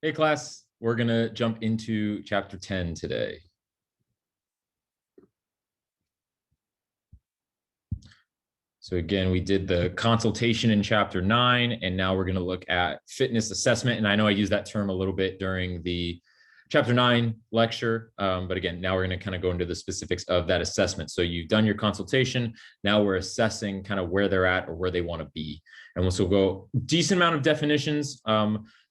Hey class, we're gonna jump into chapter 10 today. So again, we did the consultation in chapter 9, and now we're gonna look at fitness assessment. And I know I used that term a little bit during the chapter 9 lecture, but again, now we're gonna kind of go into the specifics of that assessment. So you've done your consultation, now we're assessing kind of where they're at or where they wanna be. And we'll go decent amount of definitions.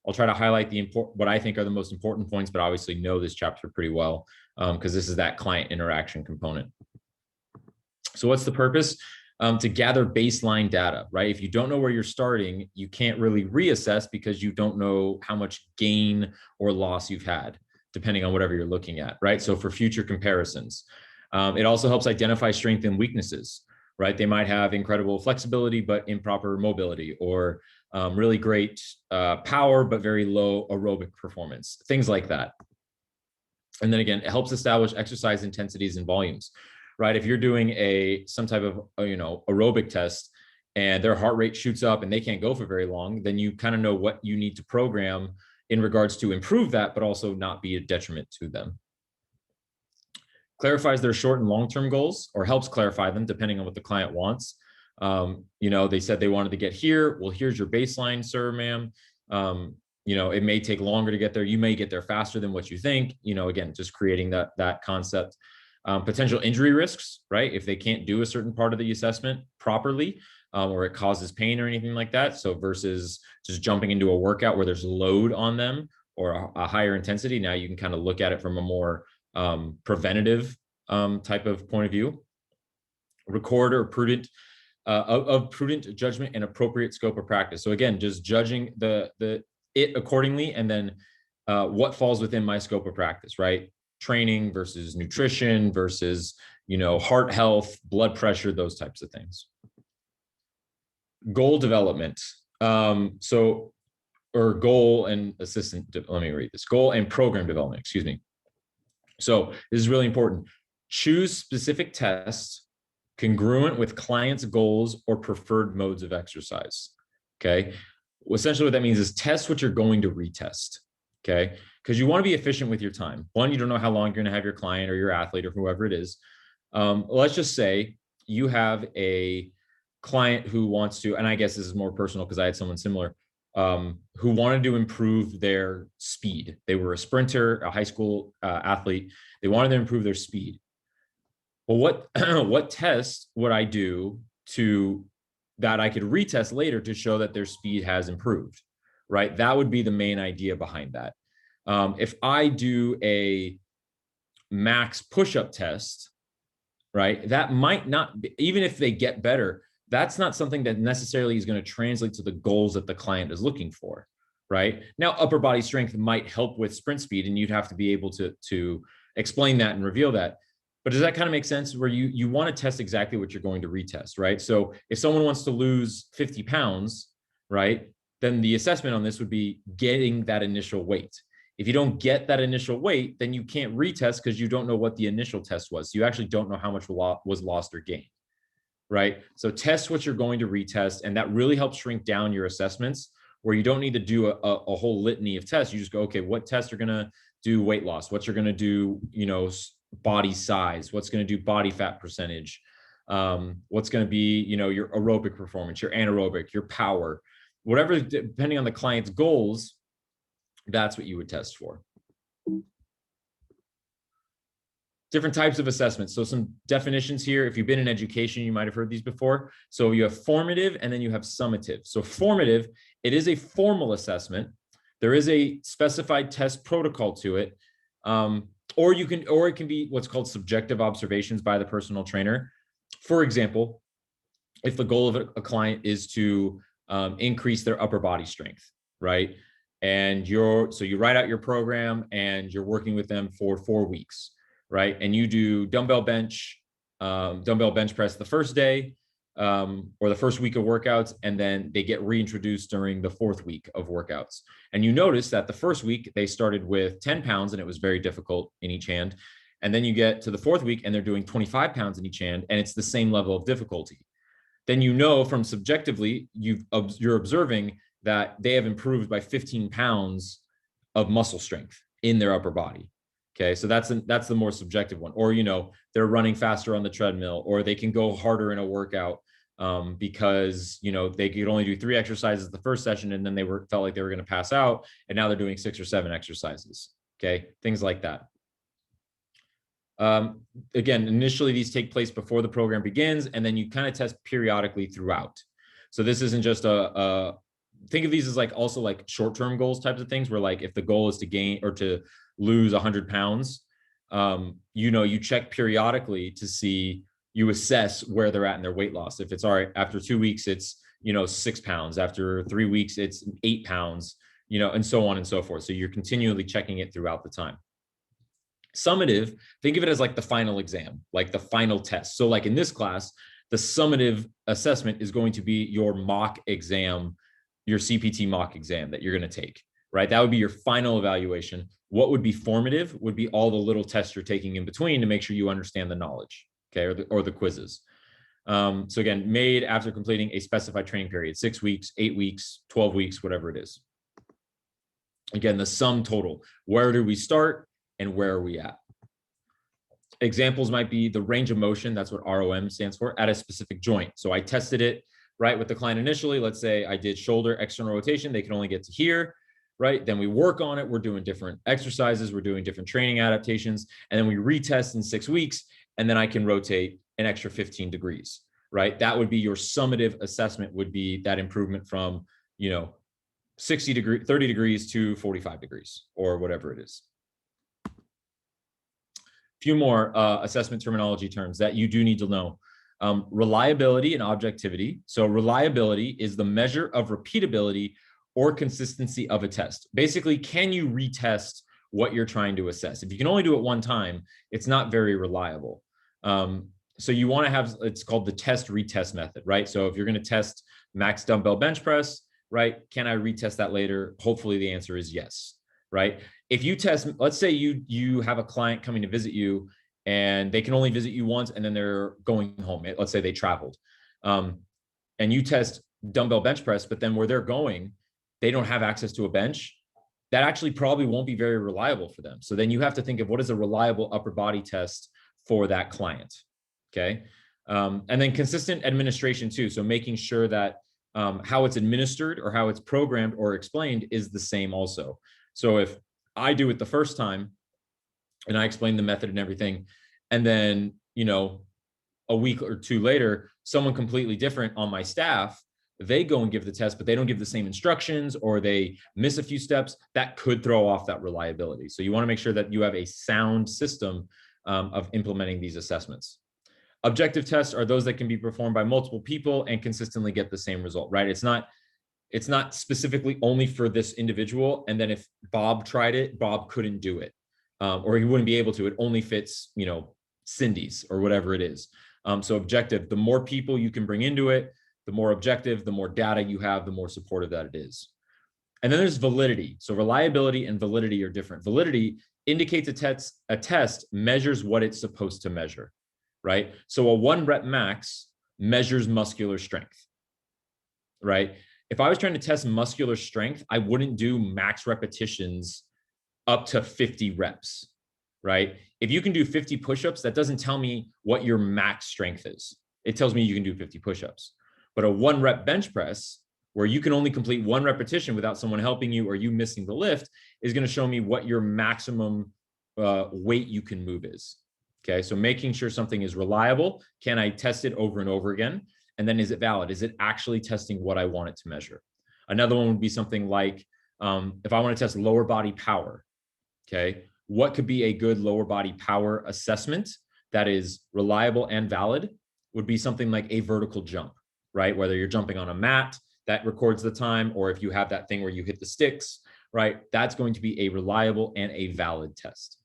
I'll try to highlight what I think are the most important points, but obviously know this chapter pretty well because this is that client interaction component. So what's the purpose? To gather baseline data, right? If you don't know where you're starting, you can't really reassess because you don't know how much gain or loss you've had, depending on whatever you're looking at, right? So for future comparisons, it also helps identify strengths and weaknesses, right? They might have incredible flexibility, but improper mobility, or really great power, but very low aerobic performance, things like that. And then again, it helps establish exercise intensities and volumes, right? If you're doing some type of, aerobic test and their heart rate shoots up and they can't go for very long, then you kind of know what you need to program in regards to improve that, but also not be a detriment to them. Clarifies their short and long-term goals, or helps clarify them depending on what the client wants. They said they wanted to get here. Well, here's your baseline, sir, ma'am. It may take longer to get there. You may get there faster than what you think. Again, just creating that concept. Potential injury risks, right? If they can't do a certain part of the assessment properly, or it causes pain or anything like that. So versus just jumping into a workout where there's load on them or a higher intensity, now you can kind of look at it from a more preventative type of point of view. Record or prudent judgment and appropriate scope of practice. So again, just judging it accordingly, and then what falls within my scope of practice, right? Training versus nutrition versus, heart health, blood pressure, those types of things. Goal development. Goal and let me read this. Goal and program development, excuse me. So this is really important. Choose specific tests congruent with clients' goals or preferred modes of exercise. Okay. Well, essentially what that means is test what you're going to retest. Okay. Because you want to be efficient with your time. One, you don't know how long you're going to have your client or your athlete or whoever it is. Let's just say you have a client who wants to, and I guess this is more personal because I had someone similar, who wanted to improve their speed. They were a sprinter, a high school athlete. They wanted to improve their speed. Well, what tests would I do that I could retest later to show that their speed has improved, right? That would be the main idea behind that. If I do a max push-up test, right, that might not be, even if they get better, that's not something that necessarily is going to translate to the goals that the client is looking for, right? Now, upper body strength might help with sprint speed, and you'd have to be able to explain that and reveal that. But does that kind of make sense, where you want to test exactly what you're going to retest, right? So if someone wants to lose 50 pounds, right, then the assessment on this would be getting that initial weight. If you don't get that initial weight, then you can't retest because you don't know what the initial test was. So you actually don't know how much was lost or gained, right? So test what you're going to retest, and that really helps shrink down your assessments, where you don't need to do a whole litany of tests. You just go, okay, what tests are going to do weight loss? What's you're going to do, body size? What's going to do body fat percentage? What's going to be, your aerobic performance, your anaerobic, your power, whatever, depending on the client's goals, that's what you would test for. Different types of assessments. So some definitions here. If you've been in education, you might have heard these before. So you have formative and then you have summative. So formative, it is a formal assessment. There is a specified test protocol to it. Or it can be what's called subjective observations by the personal trainer. For example, if the goal of a client is to increase their upper body strength, right? And you write out your program and you're working with them for 4 weeks, right? And you do dumbbell bench press the first day, or the first week of workouts, and then they get reintroduced during the 4th week of workouts. And you notice that the first week they started with 10 pounds and it was very difficult in each hand. And then you get to the 4th week and they're doing 25 pounds in each hand, and it's the same level of difficulty. Then from subjectively, you're observing that they have improved by 15 pounds of muscle strength in their upper body. Okay, so that's the more subjective one. Or, they're running faster on the treadmill, or they can go harder in a workout because, they could only do 3 exercises the first session, and then they felt like they were going to pass out, and now they're doing 6 or 7 exercises. Okay, things like that. Again, initially these take place before the program begins, and then you kind of test periodically throughout. So this isn't just think of these as like also like short-term goals types of things, where like if the goal is to gain or to lose 100 pounds, you check periodically to see, you assess where they're at in their weight loss. If it's all right, after 2 weeks, it's, 6 pounds, after 3 weeks, it's 8 pounds, and so on and so forth. So you're continually checking it throughout the time. Summative, think of it as like the final exam, like the final test. So like in this class, the summative assessment is going to be your mock exam, your CPT mock exam that you're going to take, right? That would be your final evaluation. What would be formative would be all the little tests you're taking in between to make sure you understand the knowledge, okay, or the quizzes. So again, made after completing a specified training period, 6 weeks, 8 weeks, 12 weeks, whatever it is. Again, the sum total. Where do we start and where are we at? Examples might be the range of motion, that's what ROM stands for, at a specific joint. So I tested it, right, with the client initially. Let's say I did shoulder external rotation, they can only get to here, right? Then we work on it, we're doing different exercises, we're doing different training adaptations, and then we retest in 6 weeks, and then I can rotate an extra 15 degrees, right? That would be your summative assessment, would be that improvement from, 30 degrees to 45 degrees, or whatever it is. Few more assessment terminology terms that you do need to know. Reliability and objectivity. So reliability is the measure of repeatability or consistency of a test. Basically, can you retest what you're trying to assess? If you can only do it one time, it's not very reliable. So you want to have, it's called the test retest method, right? So if you're going to test max dumbbell bench press, right? Can I retest that later? Hopefully the answer is yes, right? If you test, let's say you have a client coming to visit you and they can only visit you once and then they're going home. Let's say they traveled, and you test dumbbell bench press, but then where they're going, they don't have access to a bench. That actually probably won't be very reliable for them. So then you have to think of what is a reliable upper body test for that client. Okay. And then consistent administration too. So making sure that how it's administered or how it's programmed or explained is the same also. So if I do it the first time and I explain the method and everything, and then, a week or 2 later, someone completely different on my staff, they go and give the test, but they don't give the same instructions, or they miss a few steps, that could throw off that reliability. So you want to make sure that you have a sound system of implementing these assessments. Objective tests are those that can be performed by multiple people and consistently get the same result, right? It's not specifically only for this individual. And then if Bob tried it, Bob couldn't do it, or he wouldn't be able to. It only fits, Cindy's or whatever it is. So objective, the more people you can bring into it, the more objective, the more data you have, the more supportive that it is. And then there's validity. So reliability and validity are different. Validity indicates a test measures what it's supposed to measure, right? So a 1 rep max measures muscular strength, right? If I was trying to test muscular strength, I wouldn't do max repetitions up to 50 reps, right? If you can do 50 push-ups, that doesn't tell me what your max strength is. It tells me you can do 50 push-ups. But a 1 rep bench press, where you can only complete 1 repetition without someone helping you or you missing the lift, is going to show me what your maximum weight you can move is. Okay, so making sure something is reliable. Can I test it over and over again? And then is it valid? Is it actually testing what I want it to measure? Another one would be something like, if I want to test lower body power, okay, what could be a good lower body power assessment that is reliable and valid? Would be something like a vertical jump, right? Whether you're jumping on a mat that records the time, or if you have that thing where you hit the sticks, right? That's going to be a reliable and a valid test.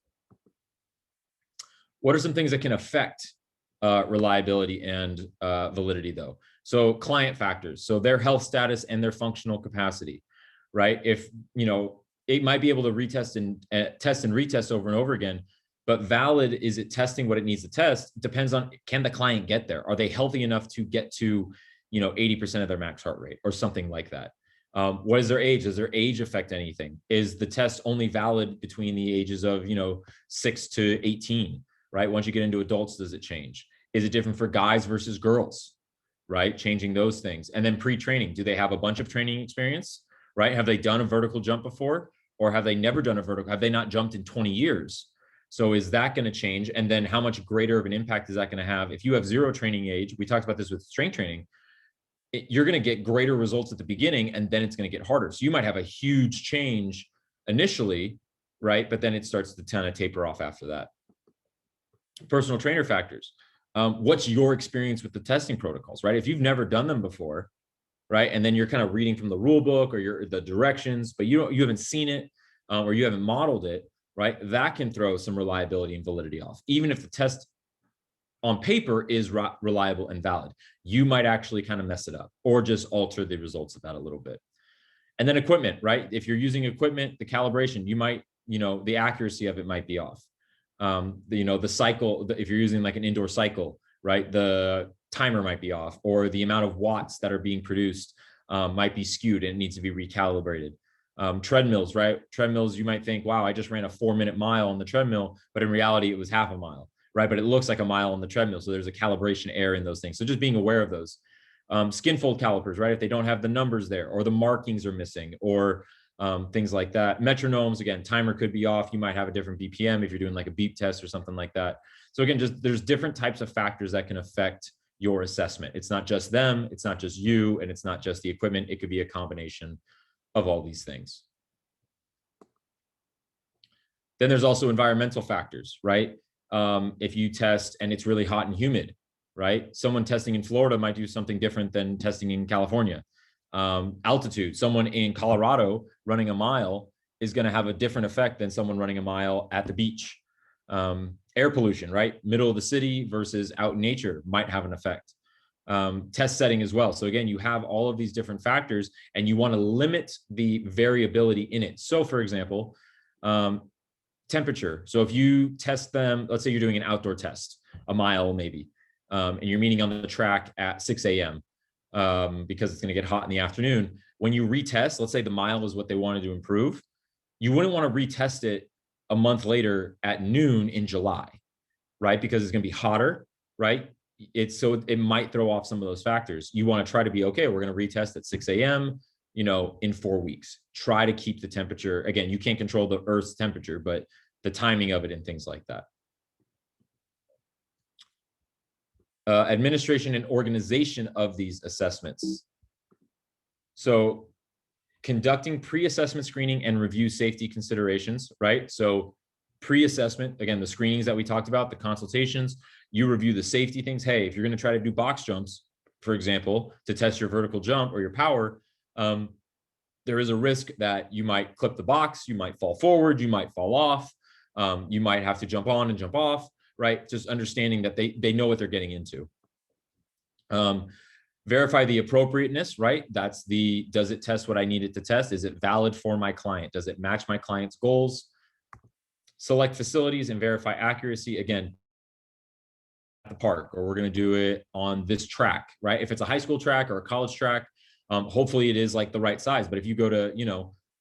What are some things that can affect reliability and validity though? So client factors, so their health status and their functional capacity, right? If, it might be able to retest and test and retest over and over again, but valid, is it testing what it needs to test? Depends on, can the client get there? Are they healthy enough to get to, 80% of their max heart rate or something like that? What is their age? Does their age affect anything? Is the test only valid between the ages of, 6 to 18, right? Once you get into adults, does it change? Is it different for guys versus girls, right? Changing those things. And then pre-training, do they have a bunch of training experience, right? Have they done a vertical jump before, or have they never done a vertical? Have they not jumped in 20 years? So is that going to change? And then how much greater of an impact is that going to have? If you have zero training age, we talked about this with strength training, you're going to get greater results at the beginning, and then it's going to get harder. So you might have a huge change initially, right? But then it starts to kind of taper off after that. Personal trainer factors. What's your experience with the testing protocols, right? If you've never done them before, right? And then you're kind of reading from the rule book or the directions, but you haven't seen it or you haven't modeled it, right? That can throw some reliability and validity off. Even if the test on paper is reliable and valid, you might actually kind of mess it up or just alter the results of that a little bit. And then equipment, right? If you're using equipment, the calibration, you might, the accuracy of it might be off. The cycle, if you're using like an indoor cycle, right? The timer might be off, or the amount of watts that are being produced might be skewed and it needs to be recalibrated. Treadmills, right? Treadmills, you might think, wow, I just ran a 4-minute mile on the treadmill, but in reality, it was half a mile, right? But it looks like a mile on the treadmill. So there's a calibration error in those things. So just being aware of those. Skin fold calipers, right? If they don't have the numbers there, or the markings are missing, or things like that. Metronomes, again, timer could be off. You might have a different BPM if you're doing like a beep test or something like that. So again, just there's different types of factors that can affect your assessment. It's not just them, it's not just you, and it's not just the equipment. It could be a combination of all these things. Then there's also environmental factors, right? If you test and it's really hot and humid, right? Someone testing in Florida might do something different than testing in California. Altitude, someone in Colorado running a mile is going to have a different effect than someone running a mile at the beach. Air pollution, right? Middle of the city versus out in nature might have an effect. Test setting as well. So again, you have all of these different factors and you want to limit the variability in it. So for example, temperature. So if you test them, let's say you're doing an outdoor test, a mile maybe, and you're meeting on the track at 6 a.m. Because it's going to get hot in the afternoon. When you retest, let's say the mile is what they wanted to improve, you wouldn't want to retest it a month later at noon in July, right? Because it's going to be hotter, right? So it might throw off some of those factors. You want to try to be, okay, we're going to retest at 6 a.m., in 4 weeks. Try to keep the temperature. Again, you can't control the Earth's temperature, but the timing of it and things like that. Administration and organization of these assessments. So conducting pre-assessment screening and review safety considerations, right? So pre-assessment, again, the screenings that we talked about, the consultations, you review the safety things. Hey, if you're going to try to do box jumps, for example, to test your vertical jump or your power, there is a risk that you might clip the box, you might fall forward, you might fall off, you might have to jump on and jump off, right? Just understanding that they know what they're getting into. Verify the appropriateness, right? That's does it test what I need it to test? Is it valid for my client? Does it match my client's goals? Select facilities and verify accuracy. Again, at the park, or we're going to do it on this track, right? If it's a high school track or a college track, hopefully it is like the right size. But if you go to,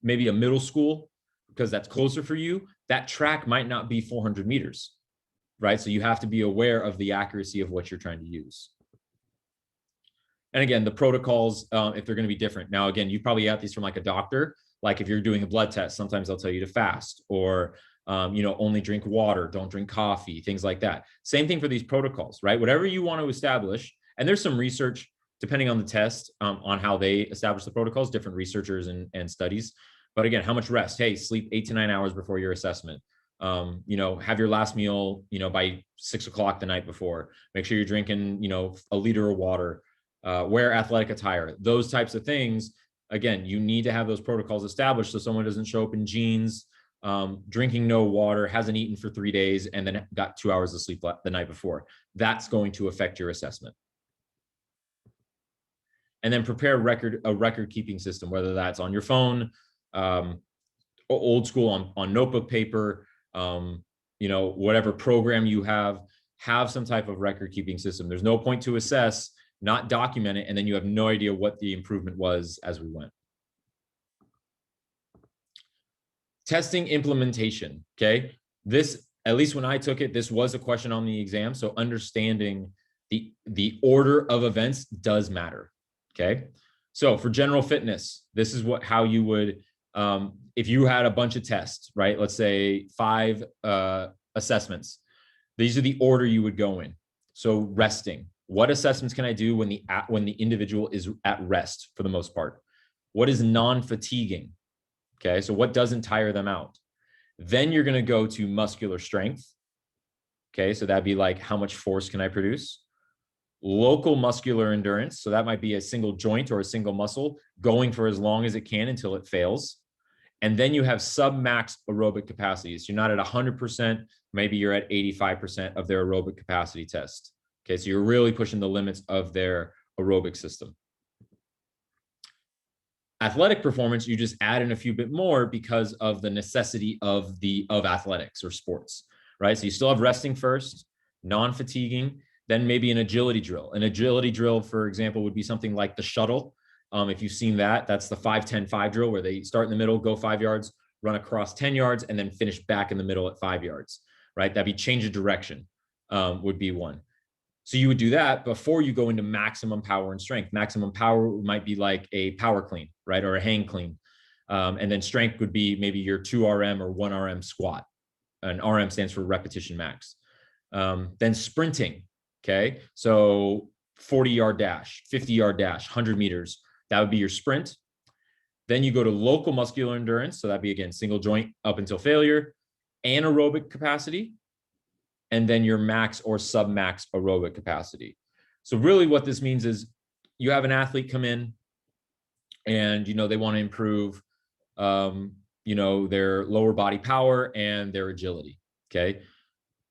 maybe a middle school, because that's closer for you, that track might not be 400 meters, right? So you have to be aware of the accuracy of what you're trying to use. And again, the protocols, if they're going to be different. Now, again, you probably got these from like a doctor. Like if you're doing a blood test, sometimes they'll tell you to fast or, only drink water, don't drink coffee, things like that. Same thing for these protocols, right? Whatever you want to establish. And there's some research, depending on the test, on how they establish the protocols, different researchers and studies. But again, how much rest? Hey, sleep 8 to 9 hours before your assessment. Have your last meal, by 6 o'clock the night before. Make sure you're drinking, a liter of water. Wear athletic attire, those types of things. Again, you need to have those protocols established so someone doesn't show up in jeans, drinking no water, hasn't eaten for 3 days, and then got 2 hours of sleep the night before. That's going to affect your assessment. And then prepare a record keeping system, whether that's on your phone, old school on notebook paper, whatever program you have some type of record keeping system. There's no point to assess, not document it, and then you have no idea what the improvement was as we went. Testing implementation, okay? This, at least when I took it, this was a question on the exam. So understanding the order of events does matter, okay? So for general fitness, this is how you would, if you had a bunch of tests, right? Let's say 5 assessments. These are the order you would go in. So resting. What assessments can I do when the individual is at rest for the most part? What is non-fatiguing? Okay, so what doesn't tire them out? Then you're going to go to muscular strength. Okay, so that'd be like, how much force can I produce? Local muscular endurance. So that might be a single joint or a single muscle going for as long as it can until it fails. And then you have sub-max aerobic capacity. So you're not at 100%, maybe you're at 85% of their aerobic capacity test. Okay, so you're really pushing the limits of their aerobic system. Athletic performance, you just add in a few bit more because of the necessity of athletics or sports, right? So you still have resting first, non-fatiguing, then maybe an agility drill. An agility drill, for example, would be something like the shuttle. If you've seen that, that's the 5-10-5 drill where they start in the middle, go 5 yards, run across 10 yards, and then finish back in the middle at 5 yards, right? That'd be change of direction, would be one. So you would do that before you go into maximum power and strength. Maximum power might be like a power clean, right? Or a hang clean. And then strength would be maybe your 2 RM or 1 RM squat. And RM stands for repetition max. Then sprinting, okay? So 40-yard dash, 50-yard dash, 100 meters. That would be your sprint. Then you go to local muscular endurance. So that'd be, again, single joint up until failure, anaerobic capacity, and then your max or sub-max aerobic capacity. So really what this means is you have an athlete come in and, they want to improve, their lower body power and their agility. Okay.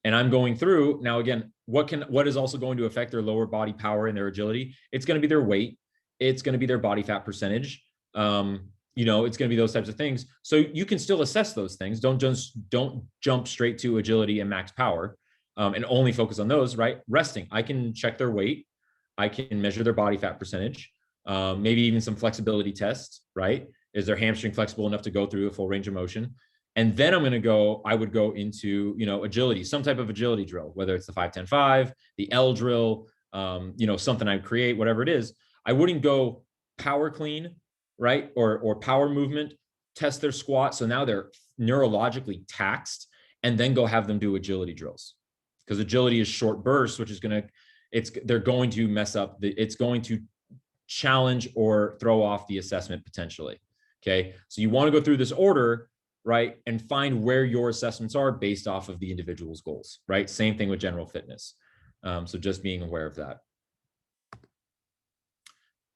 And I'm going through now, again, what is also going to affect their lower body power and their agility? It's going to be their weight. It's going to be their body fat percentage. It's going to be those types of things. So you can still assess those things. Don't jump straight to agility and max power. And only focus on those, right? Resting, I can check their weight. I can measure their body fat percentage, maybe even some flexibility tests, right? Is their hamstring flexible enough to go through a full range of motion? And then I would go into, agility, some type of agility drill, whether it's the 5-10-5, the L drill, something I create, whatever it is. I wouldn't go power clean, right? Or power movement, test their squat. So now they're neurologically taxed, and then go have them do agility drills. Because agility is short bursts, which is they're going to mess up. It's going to challenge or throw off the assessment potentially. Okay. So you want to go through this order, right? And find where your assessments are based off of the individual's goals, right? Same thing with general fitness. So just being aware of that.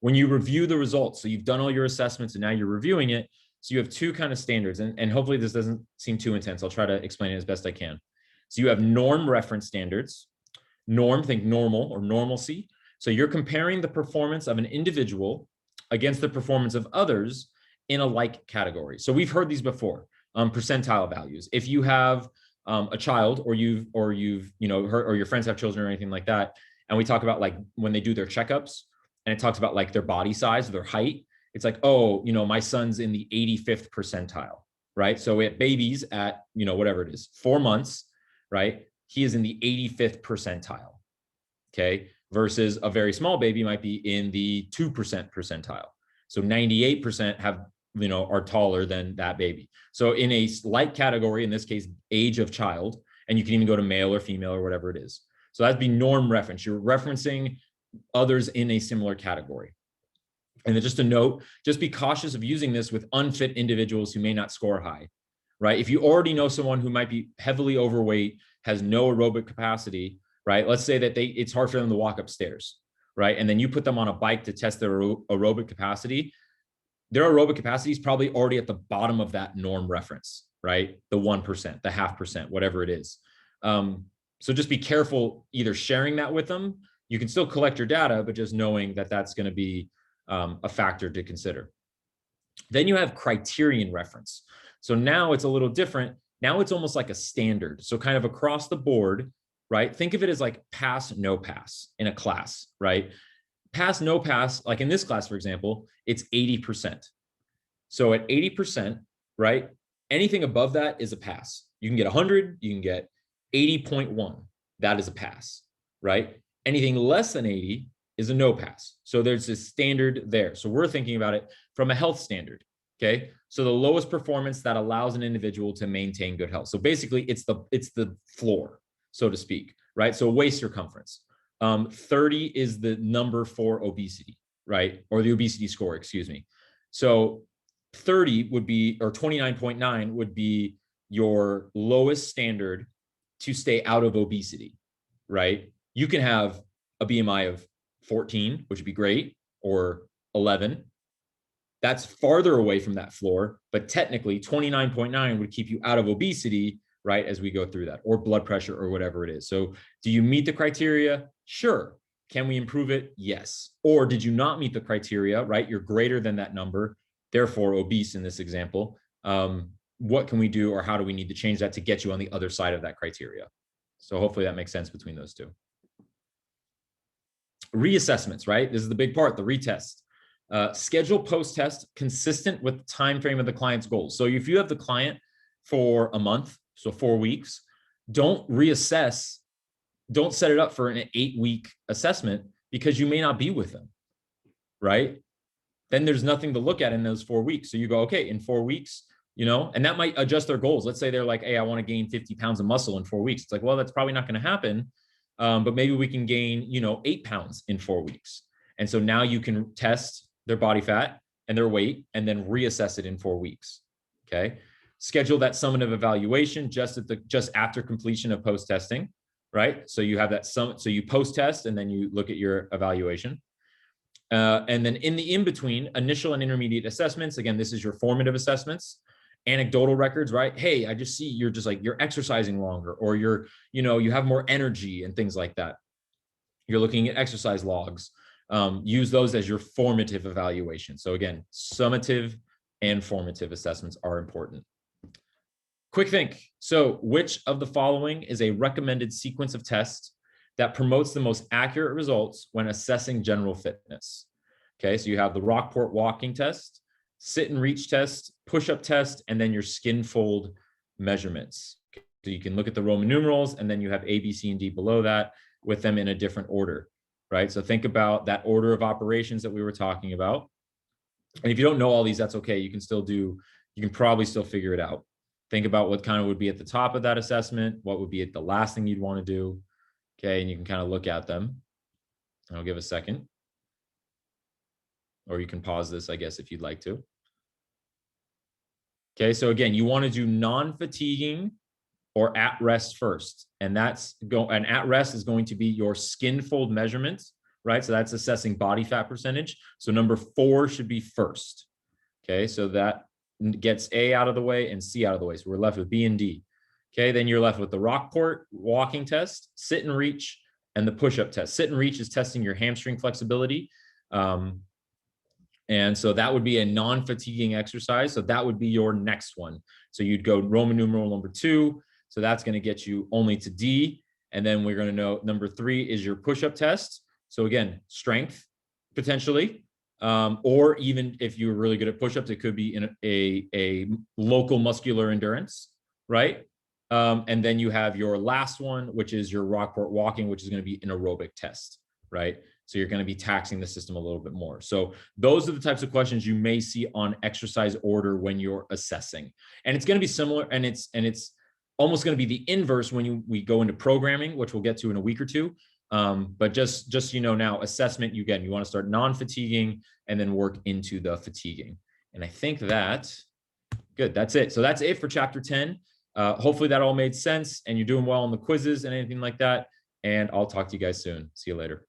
When you review the results, so you've done all your assessments and now you're reviewing it. So you have 2 kind of standards, and hopefully this doesn't seem too intense. I'll try to explain it as best I can. So you have norm reference standards. Norm, think normal or normalcy. So you're comparing the performance of an individual against the performance of others in a like category. So we've heard these before, percentile values. If you have a child or you've heard, or your friends have children or anything like that, and we talk about like when they do their checkups and it talks about like their body size, their height, it's like, oh, my son's in the 85th percentile, right? So at babies at, whatever it is, 4 months, right? He is in the 85th percentile, okay? Versus a very small baby might be in the 2% percentile. So 98% are taller than that baby. So in a like category, in this case, age of child, and you can even go to male or female or whatever it is. So that'd be norm reference. You're referencing others in a similar category. And then just a note, just be cautious of using this with unfit individuals who may not score high, right? If you already know someone who might be heavily overweight, has no aerobic capacity, right? Let's say that it's hard for them to walk upstairs, right? And then you put them on a bike to test their aerobic capacity. Their aerobic capacity is probably already at the bottom of that norm reference, right? The 1%, the 0.5%, whatever it is. So just be careful either sharing that with them. You can still collect your data, but just knowing that that's going to be a factor to consider. Then you have criterion reference. So now it's a little different. Now it's almost like a standard. So kind of across the board, right? Think of it as like pass, no pass in a class, right? Pass, no pass, like in this class, for example, it's 80%. So at 80%, right? Anything above that is a pass. You can get 100, you can get 80.1. That is a pass, right? Anything less than 80 is a no pass. So there's a standard there. So we're thinking about it from a health standard, okay? So the lowest performance that allows an individual to maintain good health. So basically it's the floor, so to speak, right? So waist circumference. 30 is the number for obesity, right? Or the obesity score, excuse me. So 30 would be, or 29.9 would be your lowest standard to stay out of obesity, right? You can have a BMI of 14, which would be great, or 11. That's farther away from that floor, but technically 29.9 would keep you out of obesity, right, as we go through that, or blood pressure or whatever it is. So do you meet the criteria? Sure. Can we improve it? Yes. Or did you not meet the criteria, right? You're greater than that number, therefore obese in this example. What can we do, or how do we need to change that to get you on the other side of that criteria? So hopefully that makes sense between those two. Reassessments, right? This is the big part, the retest. Schedule post-test consistent with the time frame of the client's goals. So if you have the client for a month, so 4 weeks, don't reassess, don't set it up for an 8-week assessment because you may not be with them, right? Then there's nothing to look at in those 4 weeks. So you go, okay, in 4 weeks, you know, and that might adjust their goals. Let's say they're like, hey, I want to gain 50 pounds of muscle in 4 weeks. It's like, well, that's probably not going to happen. But maybe we can gain, 8 pounds in 4 weeks. And so now you can test their body fat and their weight and then reassess it in 4 weeks. Okay. Schedule that summative evaluation just after completion of post-testing, right? So you have that so you post-test and then you look at your evaluation. And then in the in-between, initial and intermediate assessments. Again, this is your formative assessments. Anecdotal records, right? Hey, I just see you're just like, you're exercising longer, or you have more energy and things like that. You're looking at exercise logs. Use those as your formative evaluation. So again, summative and formative assessments are important. Quick think. So which of the following is a recommended sequence of tests that promotes the most accurate results when assessing general fitness? Okay, so you have the Rockport walking test, sit and reach test, push-up test, and then your skin fold measurements. Okay, so you can look at the Roman numerals, and then you have A, B, C, and D below that with them in a different order, right? So think about that order of operations that we were talking about. And if you don't know all these, that's okay. You can probably still figure it out. Think about what kind of would be at the top of that assessment, what would be at the last thing you'd want to do. Okay, and you can kind of look at them. I'll give a second. Or you can pause this, I guess, if you'd like to. Okay, so again, you want to do non-fatiguing or at rest first. And at rest is going to be your skin fold measurements, right? So that's assessing body fat percentage. So number 4 should be first. Okay, so that gets A out of the way and C out of the way. So we're left with B and D. Okay, then you're left with the Rockport walking test, sit and reach, and the push-up test. Sit and reach is testing your hamstring flexibility. And so that would be a non-fatiguing exercise. So that would be your next one. So you'd go Roman numeral number 2. So that's going to get you only to D. And then we're going to know number 3 is your push-up test. So again, strength potentially. Or even if you're really good at push-ups, it could be in a local muscular endurance, right? And then you have your last one, which is your Rockport walking, which is going to be an aerobic test, right? So you're going to be taxing the system a little bit more. So those are the types of questions you may see on exercise order when you're assessing. And it's going to be similar, and it's almost going to be the inverse when we go into programming, which we'll get to in a week or two. But just now, assessment, you want to start non-fatiguing and then work into the fatiguing. And I think that's it. So that's it for chapter 10. Hopefully that all made sense and you're doing well on the quizzes and anything like that. And I'll talk to you guys soon. See you later.